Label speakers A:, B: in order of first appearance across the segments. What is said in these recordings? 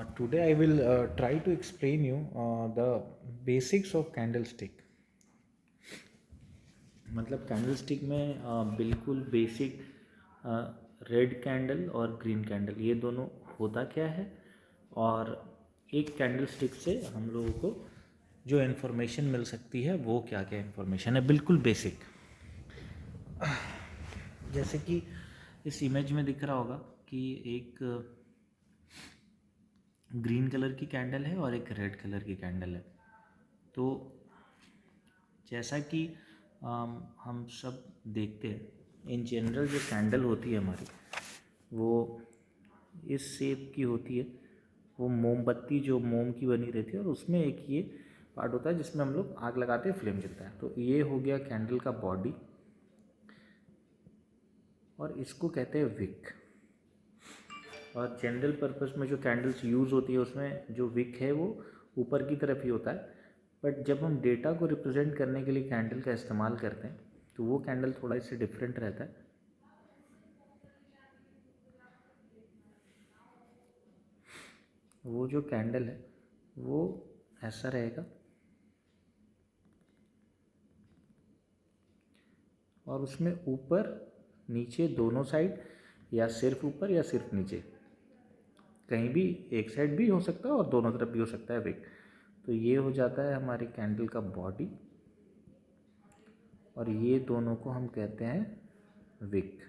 A: Today I will try to explain you the basics of candlestick. मतलब candlestick में बिल्कुल basic red candle और green candle ये दोनों होता क्या है, और एक कैंडलस्टिक से हम लोगों को जो इन्फॉर्मेशन मिल सकती है वो क्या क्या इन्फॉर्मेशन है, बिल्कुल बेसिक। जैसे कि इस इमेज में दिख रहा होगा कि एक ग्रीन कलर की कैंडल है और एक रेड कलर की कैंडल है। तो जैसा कि हम सब देखते हैं, इन जनरल जो कैंडल होती है हमारी, वो इस शेप की होती है। वो मोमबत्ती जो मोम की बनी रहती है, और उसमें एक ये पार्ट होता है जिसमें हम लोग आग लगाते हैं, फ्लेम जलता है। तो ये हो गया कैंडल का बॉडी, और इसको कहते हैं विक। और जनरल पर्पस में जो कैंडल्स यूज़ होती है उसमें जो विक है वो ऊपर की तरफ ही होता है। बट जब हम डेटा को रिप्रेजेंट करने के लिए कैंडल का इस्तेमाल करते हैं तो वो कैंडल थोड़ा इससे डिफरेंट रहता है। वो जो कैंडल है वो ऐसा रहेगा, और उसमें ऊपर नीचे दोनों साइड, या सिर्फ ऊपर या सिर्फ नीचे, कहीं भी एक साइड भी हो सकता है और दोनों तरफ भी हो सकता है विक। तो ये हो जाता है हमारी कैंडल का बॉडी, और ये दोनों को हम कहते हैं विक।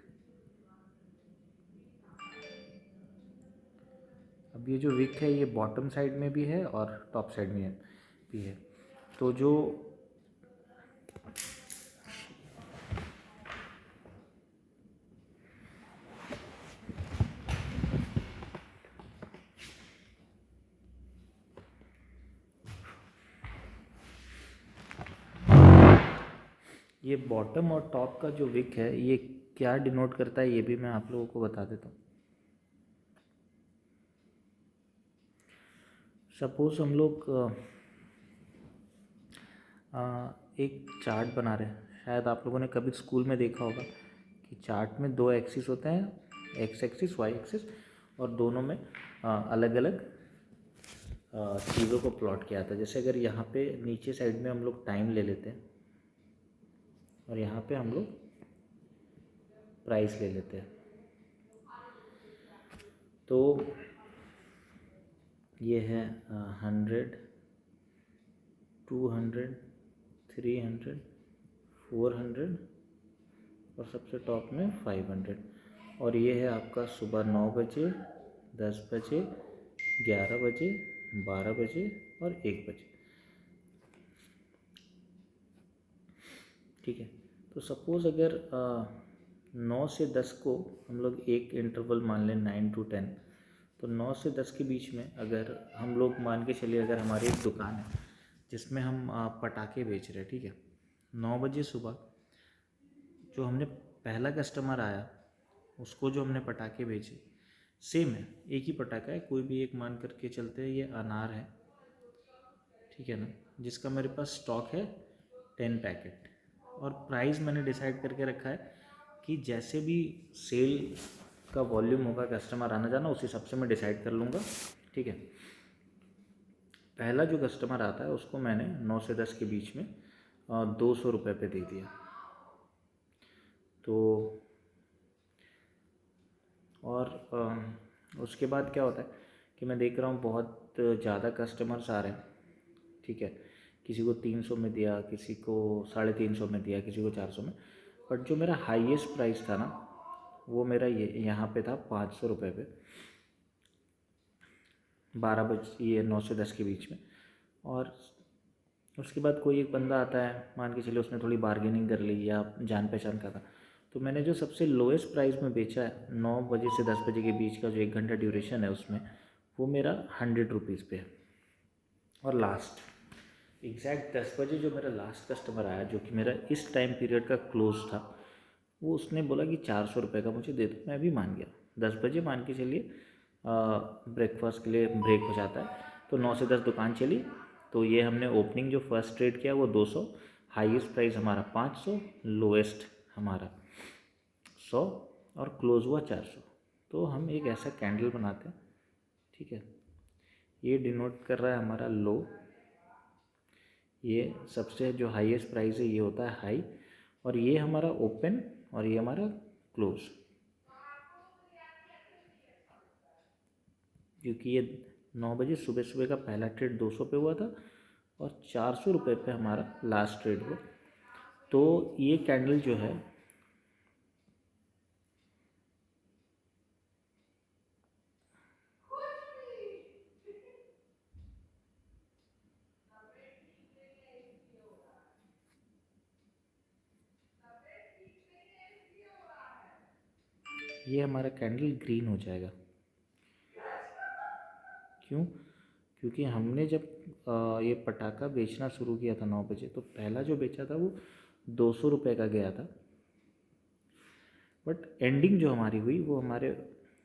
A: अब ये जो विक है ये बॉटम साइड में भी है और टॉप साइड में भी है। तो जो ये बॉटम और टॉप का जो विक है ये क्या डिनोट करता है, ये भी मैं आप लोगों को बता देता हूँ। सपोज हम लोग एक चार्ट बना रहे हैं। शायद आप लोगों ने कभी स्कूल में देखा होगा कि चार्ट में दो एक्सिस होते हैं, एक्स एक्सिस वाई एक्सिस, और दोनों में अलग अलग चीज़ों को प्लॉट किया था। जैसे अगर यहाँ पे नीचे साइड में हम लोग टाइम ले लेते हैं, और यहाँ पे हम लोग प्राइस ले लेते हैं, तो ये है 100, 200, 300, 400, और सबसे टॉप में 500। और ये है आपका सुबह 9 बजे, 10 बजे, 11 बजे, 12 बजे और 1 बजे। ठीक है। तो सपोज़ अगर 9 से 10 को हम लोग एक इंटरवल मान लें, 9 to 10। तो 9 से 10 के बीच में अगर हम लोग मान के चलिए, अगर हमारी एक दुकान है जिसमें हम पटाखे बेच रहे हैं, ठीक है। 9 बजे सुबह जो हमने पहला कस्टमर आया उसको जो हमने पटाखे बेचे, सेम है, एक ही पटाखा है, कोई भी एक मान करके चलते हैं, ये अनार है, ठीक है ना, जिसका मेरे पास स्टॉक है 10 पैकेट। और प्राइस मैंने डिसाइड करके रखा है कि जैसे भी सेल का वॉल्यूम होगा, कस्टमर आना जाना, उस हिसाब से मैं डिसाइड कर लूँगा, ठीक है। पहला जो कस्टमर आता है उसको मैंने 9 से 10 के बीच में 200 रुपये पे दे दिया। तो और उसके बाद क्या होता है कि मैं देख रहा हूँ बहुत ज़्यादा कस्टमर्स आ रहे हैं, ठीक है। किसी को 300 में दिया, किसी को 350 में दिया, किसी को 400 में। बट जो मेरा हाईएस्ट प्राइस था ना, वो मेरा ये यहाँ पे था 500 रुपये पे, 12 बजे, ये 9 से 10 के बीच में। और उसके बाद कोई एक बंदा आता है, मान के चलिए उसने थोड़ी बार्गेनिंग कर ली या जान पहचान का था, तो मैंने जो सबसे लोएस्ट प्राइस में बेचा है 9 बजे से 10 बजे के बीच का जो 1 घंटा ड्यूरेशन है उसमें, वो मेरा 100 रुपीज़ पे है। और लास्ट एग्जैक्ट 10 बजे जो मेरा लास्ट कस्टमर आया, जो कि मेरा इस टाइम पीरियड का क्लोज था, वो उसने बोला कि 400 रुपये का मुझे दे दो। मैं भी मान गया। 10 बजे मान के चलिए ब्रेकफास्ट के लिए ब्रेक हो जाता है, तो 9 से 10 दुकान चली। तो ये हमने ओपनिंग जो फर्स्ट ट्रेड किया वो 200, हाईएस्ट प्राइस हमारा 500, लोएस्ट हमारा 100, और क्लोज हुआ 400। तो हम एक ऐसा कैंडल बनाते हैं, ठीक है, ये डिनोट कर रहा है हमारा लो, ये सबसे जो हाईएस्ट प्राइस है ये होता है हाई, और ये हमारा ओपन और ये हमारा क्लोज, क्योंकि ये 9 बजे सुबह सुबह का पहला ट्रेड 200 पे हुआ था और 400 रुपये पे हमारा लास्ट ट्रेड हुआ। तो ये कैंडल जो है ये हमारा कैंडल ग्रीन हो जाएगा। क्यों? क्योंकि हमने जब ये पटाखा बेचना शुरू किया था 9 बजे, तो पहला जो बेचा था वो 200 रुपये का गया था, बट एंडिंग जो हमारी हुई वो हमारे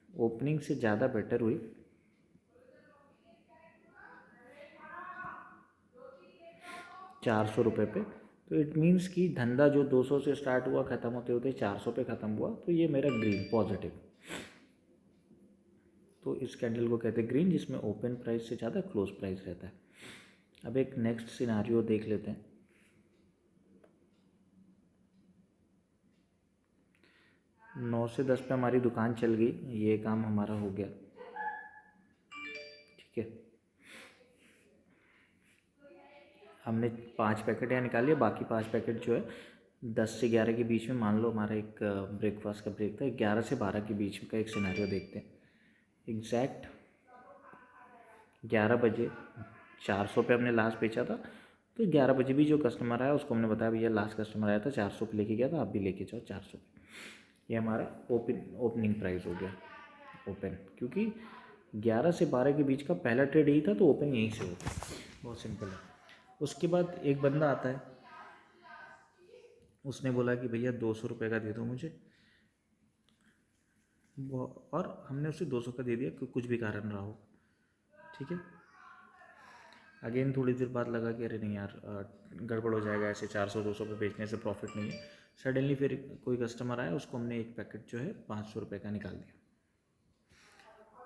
A: ओपनिंग से ज़्यादा बेटर हुई। 400 रुपये पे। तो इट मीन्स कि धंधा जो 200 से स्टार्ट हुआ ख़त्म होते होते 400 पे ख़त्म हुआ, तो ये मेरा ग्रीन पॉजिटिव। तो इस कैंडल को कहते हैं ग्रीन, जिसमें ओपन प्राइस से ज़्यादा क्लोज प्राइस रहता है। अब एक नेक्स्ट सिनारियो देख लेते हैं। 9 से 10 पे हमारी दुकान चल गई, ये काम हमारा हो गया, ठीक है। हमने 5 पैकेट यहाँ निकाल लिया, बाकी 5 पैकेट जो है 10 से 11 के बीच में, मान लो हमारा एक ब्रेकफास्ट का ब्रेक था, 11 से 12 के बीच का एक सिनारियो देखते हैं। एग्जैक्ट 11 बजे 400 पे हमने लास्ट बेचा था, तो 11 बजे भी जो कस्टमर आया उसको हमने बताया भैया लास्ट कस्टमर आया था 400 पे लेके गया था, आप भी लेके जाओ 400 पे। ये हमारा ओपनिंग प्राइस हो गया ओपन, क्योंकि 11 से 12 के बीच का पहला ट्रेड यही था, तो ओपन यहीं से होता है, बहुत सिंपल है। उसके बाद एक बंदा आता है, उसने बोला कि भैया 200 रुपये का दे दो मुझे, वो, और हमने उसे 200 का दे दिया, कुछ भी कारण रहा हो, ठीक है। अगेन थोड़ी देर बाद लगा कि अरे नहीं यार, गड़बड़ हो जाएगा, ऐसे 400-200 पे बेचने से प्रॉफिट नहीं है। सडनली फिर कोई कस्टमर आया, उसको हमने एक पैकेट जो है 500 रुपये का निकाल दिया।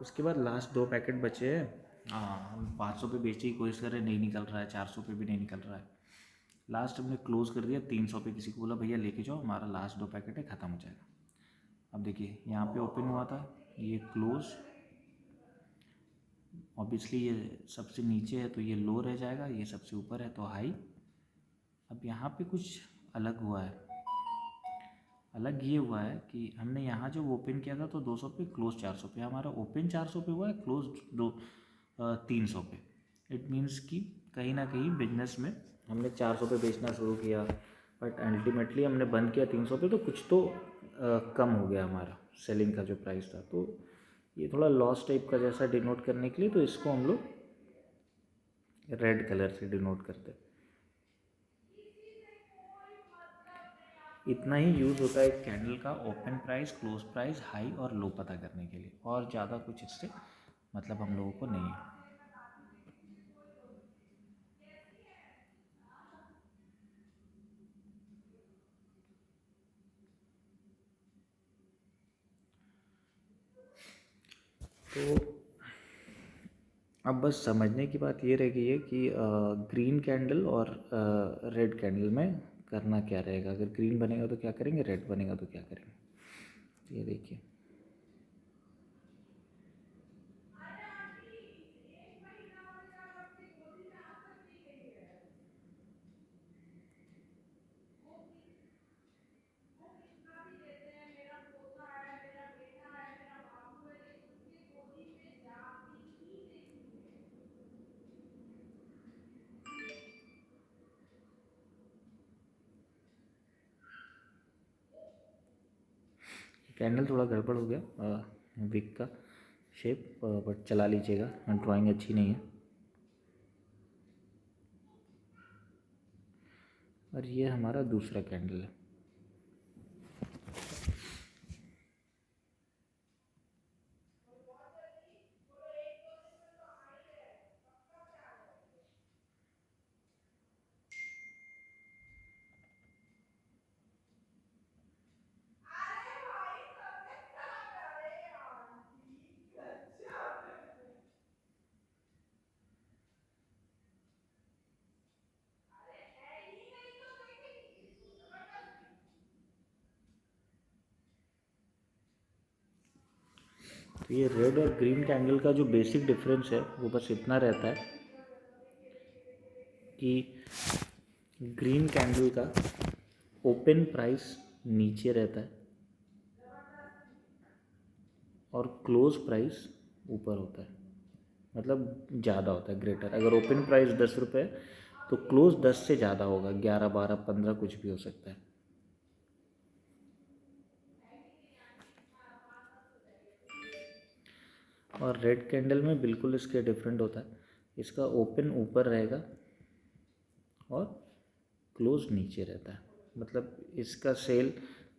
A: उसके बाद लास्ट 2 पैकेट बचे हैं, हम 500 पे बेचने की कोशिश कर रहे, नहीं निकल रहा है, 400 पे भी नहीं निकल रहा है। लास्ट हमने क्लोज कर दिया 300 पे, किसी को बोला भैया लेके जाओ, हमारा लास्ट 2 पैकेट है, ख़त्म हो जाएगा। अब देखिए यहाँ पे ओपन हुआ था, ये क्लोज, ऑब्वियसली ये सबसे नीचे है तो ये लो रह जाएगा, ये सबसे ऊपर है तो हाई। अब यहाँ पे कुछ अलग हुआ है, अलग ये हुआ है कि हमने यहाँ जो ओपन किया था तो 200 पे, क्लोज 400 पे, हमारा ओपन 400 पे हुआ है, क्लोज 300 पे। इट मीन्स कि कहीं ना कहीं बिजनेस में हमने 400 पे बेचना शुरू किया, बट अल्टीमेटली हमने बंद किया 300 पे, तो कुछ तो कम हो गया हमारा सेलिंग का जो प्राइस था। तो ये थोड़ा लॉस टाइप का जैसा डिनोट करने के लिए, तो इसको हम लोग रेड कलर से डिनोट करते हैं। इतना ही यूज़ होता है एक कैंडल का open price, close price, high और लो पता करने के लिए, और ज़्यादा कुछ इससे मतलब हम लोगों को नहीं है। तो अब बस समझने की बात ये रह गई है कि ग्रीन कैंडल और रेड कैंडल में करना क्या रहेगा। अगर ग्रीन बनेगा तो क्या करेंगे, रेड बनेगा तो क्या करेंगे। ये देखिए, कैंडल थोड़ा गड़बड़ हो गया विक का शेप, बट चला लीजिएगा, ड्राइंग अच्छी नहीं है। और ये हमारा दूसरा कैंडल है। तो ये रेड और ग्रीन कैंडल का जो बेसिक डिफरेंस है वो बस इतना रहता है कि ग्रीन कैंडल का ओपन प्राइस नीचे रहता है और क्लोज प्राइस ऊपर होता है, मतलब ज़्यादा होता है, ग्रेटर। अगर ओपन प्राइस 10 रुपये तो क्लोज 10 से ज़्यादा होगा, 11, 12, 15 कुछ भी हो सकता है। और रेड कैंडल में बिल्कुल इसके डिफरेंट होता है, इसका ओपन ऊपर रहेगा और क्लोज नीचे रहता है। मतलब इसका सेल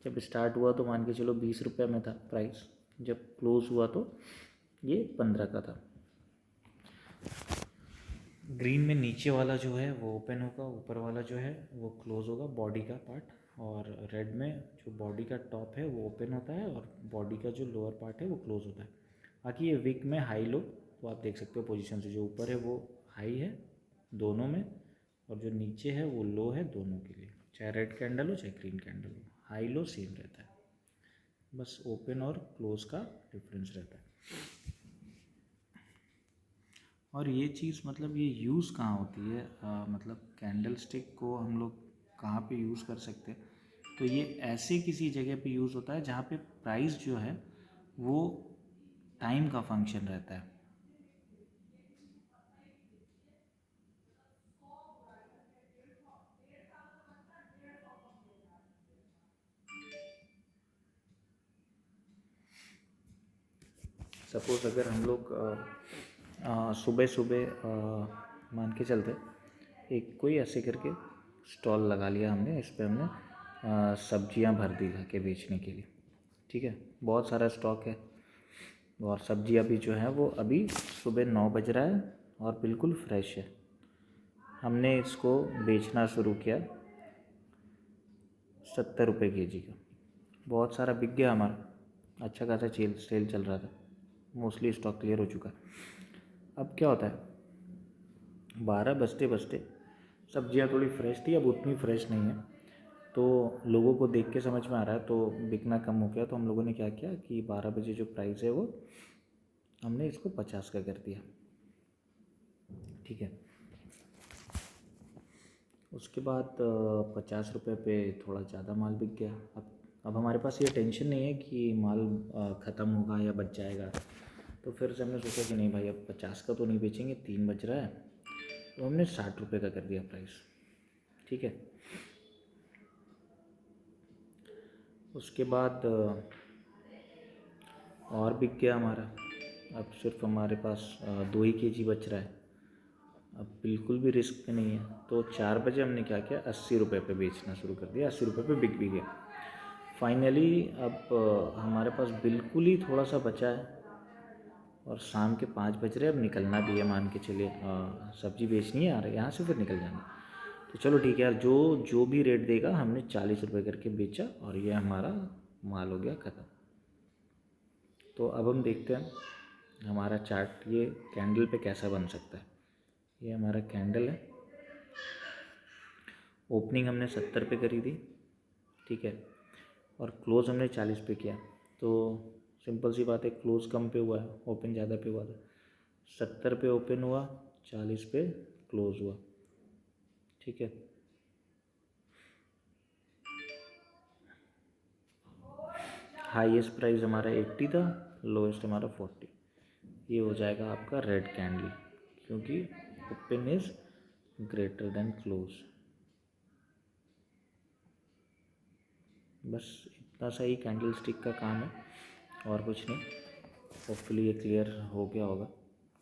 A: जब स्टार्ट हुआ तो मान के चलो 20 रुपये में था प्राइस, जब क्लोज हुआ तो ये 15 का था। ग्रीन में नीचे वाला जो है वो ओपन होगा, ऊपर वाला जो है वो क्लोज होगा, बॉडी का पार्ट। और रेड में जो बॉडी का टॉप है वो ओपन होता है और बॉडी का जो लोअर पार्ट है वो क्लोज होता है। बाकी ये विक में हाई लो तो आप देख सकते हो पोजीशन से, जो ऊपर है वो हाई है दोनों में और जो नीचे है वो लो है दोनों के लिए, चाहे रेड कैंडल हो चाहे ग्रीन कैंडल हो, हाई लो सेम रहता है, बस ओपन और क्लोज का डिफरेंस रहता है। और ये चीज़ मतलब ये यूज़ कहाँ होती है, मतलब कैंडल स्टिक को हम लोग कहाँ पे यूज़ कर सकते हैं, तो ये ऐसे किसी जगह पे यूज़ होता है जहाँ पे प्राइस जो है वो टाइम का फंक्शन रहता है। सपोज़ अगर हम लोग सुबह सुबह मान के चलते एक कोई ऐसे करके स्टॉल लगा लिया हमने, इस पर हमने सब्जियां भर दी ला के बेचने के लिए, ठीक है, बहुत सारा स्टॉक है और सब्जियां भी जो है वो अभी सुबह 9 बज रहा है और बिल्कुल फ्रेश है। हमने इसको बेचना शुरू किया 70 रुपये के जी का, बहुत सारा बिक गया हमारा, अच्छा खासा सेल चल रहा था, मोस्टली स्टॉक क्लियर हो चुका। अब क्या होता है 12 बजते बजते सब्जियां थोड़ी फ्रेश थी, अब उतनी फ्रेश नहीं है, तो लोगों को देख के समझ में आ रहा है तो बिकना कम हो गया। तो हम लोगों ने क्या किया कि 12 बजे जो प्राइस है वो हमने इसको 50 का कर दिया, ठीक है। उसके बाद 50 रुपये पे थोड़ा ज़्यादा माल बिक गया। अब हमारे पास ये टेंशन नहीं है कि माल ख़त्म होगा या बच जाएगा, तो फिर से हमने सोचा कि नहीं भाई अब 50 का तो नहीं बेचेंगे, 3 बज रहा है, तो हमने 60 रुपये का कर दिया प्राइस, ठीक है। उसके बाद और बिक गया हमारा, अब सिर्फ हमारे पास 2 ही केजी बच रहा है, अब बिल्कुल भी रिस्क पे नहीं है। तो 4 बजे हमने क्या किया 80 रुपये पे बेचना शुरू कर दिया, 80 रुपये पे बिक भी गया। फाइनली अब हमारे पास बिल्कुल ही थोड़ा सा बचा है और शाम के 5 बज रहे, अब निकलना भी है, मान के चलिए सब्जी बेचनी है, आ रहे यहाँ से फिर निकल जाना। तो चलो ठीक है यार, जो जो भी रेट देगा हमने 40 रुपये करके बेचा और ये हमारा माल हो गया ख़त्म। तो अब हम देखते हैं हमारा चार्ट ये कैंडल पे कैसा बन सकता है। ये हमारा कैंडल है, ओपनिंग हमने 70 पे करी थी, ठीक है, और क्लोज़ हमने 40 पे किया। तो सिंपल सी बात है, क्लोज़ कम पे हुआ है, ओपन ज़्यादा पे हुआ था। 70 पे ओपन हुआ, 40 पे क्लोज़ हुआ, ठीक है। हाईएस्ट प्राइस हमारा 80 था, लोएस्ट हमारा 40। ये हो जाएगा आपका रेड कैंडल, क्योंकि open is greater than close. बस इतना सा ही कैंडल स्टिक का काम है और कुछ नहीं। होपफुली ये क्लियर हो गया होगा।